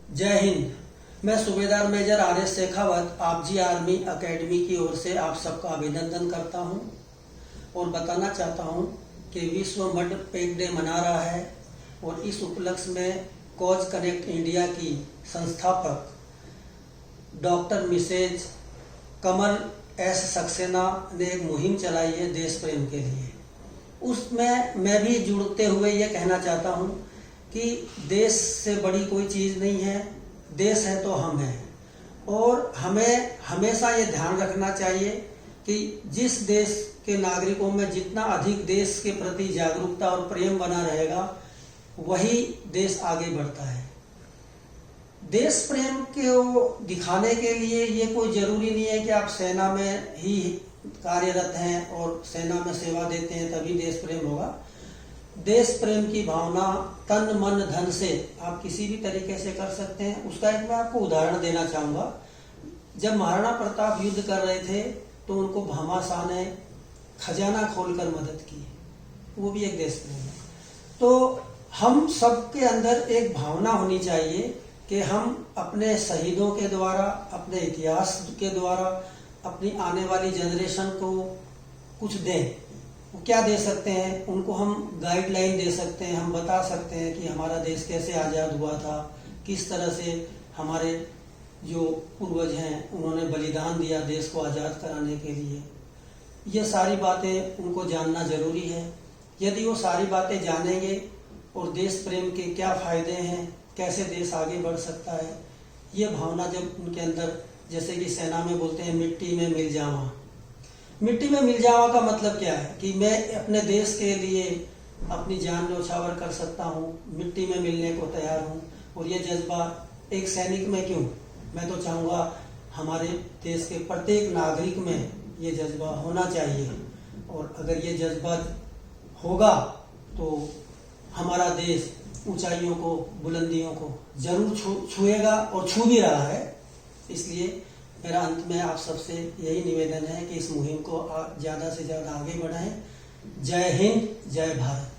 जय हिंद। मैं सूबेदार मेजर आर.एस. शेखावत आप जी आर्मी एकेडमी की ओर से आप सबका अभिनंदन करता हूं और बताना चाहता हूं कि विश्व मड पेग डे मना रहा है और इस उपलक्ष्य में कॉज कनेक्ट इंडिया की संस्थापक डॉक्टर मिसेज कमल एस सक्सेना ने एक मुहिम चलाई है देश प्रेम के लिए। उसमें मैं भी जुड़ते हुए ये कहना चाहता हूँ कि देश से बड़ी कोई चीज़ नहीं है, देश है तो हम हैं और हमें हमेशा ये ध्यान रखना चाहिए कि जिस देश के नागरिकों में जितना अधिक देश के प्रति जागरूकता और प्रेम बना रहेगा वही देश आगे बढ़ता है। देश प्रेम को दिखाने के लिए ये कोई ज़रूरी नहीं है कि आप सेना में ही कार्यरत हैं और सेना में सेवा देते हैं तभी देश प्रेम होगा। देश प्रेम की भावना तन मन धन से आप किसी भी तरीके से कर सकते हैं। उसका एक मैं आपको उदाहरण देना चाहूँगा। जब महाराणा प्रताप युद्ध कर रहे थे तो उनको भामाशाह ने खजाना खोलकर मदद की, वो भी एक देश प्रेम है। तो हम सबके अंदर एक भावना होनी चाहिए कि हम अपने शहीदों के द्वारा, अपने इतिहास के द्वारा अपनी आने वाली जनरेशन को कुछ दें। वो क्या दे सकते हैं? उनको हम गाइडलाइन दे सकते हैं, हम बता सकते हैं कि हमारा देश कैसे आज़ाद हुआ था, किस तरह से हमारे जो पूर्वज हैं उन्होंने बलिदान दिया देश को आज़ाद कराने के लिए। ये सारी बातें उनको जानना ज़रूरी है। यदि वो सारी बातें जानेंगे और देश प्रेम के क्या फ़ायदे हैं, कैसे देश आगे बढ़ सकता है, ये भावना जब उनके अंदर, जैसे कि सेना में बोलते हैं मिट्टी में मिल जावा। मिट्टी में मिल जावा का मतलब क्या है कि मैं अपने देश के लिए अपनी जान न्यौछावर कर सकता हूँ, मिट्टी में मिलने को तैयार हूँ। और ये जज्बा एक सैनिक में क्यों, मैं तो चाहूँगा हमारे देश के प्रत्येक नागरिक में ये जज्बा होना चाहिए। और अगर ये जज्बा होगा तो हमारा देश ऊंचाइयों को, बुलंदियों को जरूर छुएगा और छू भी रहा है। इसलिए मेरा अंत में आप सबसे यही निवेदन है कि इस मुहिम को ज़्यादा से ज़्यादा आगे बढ़ाएं। जय हिंद, जय भारत।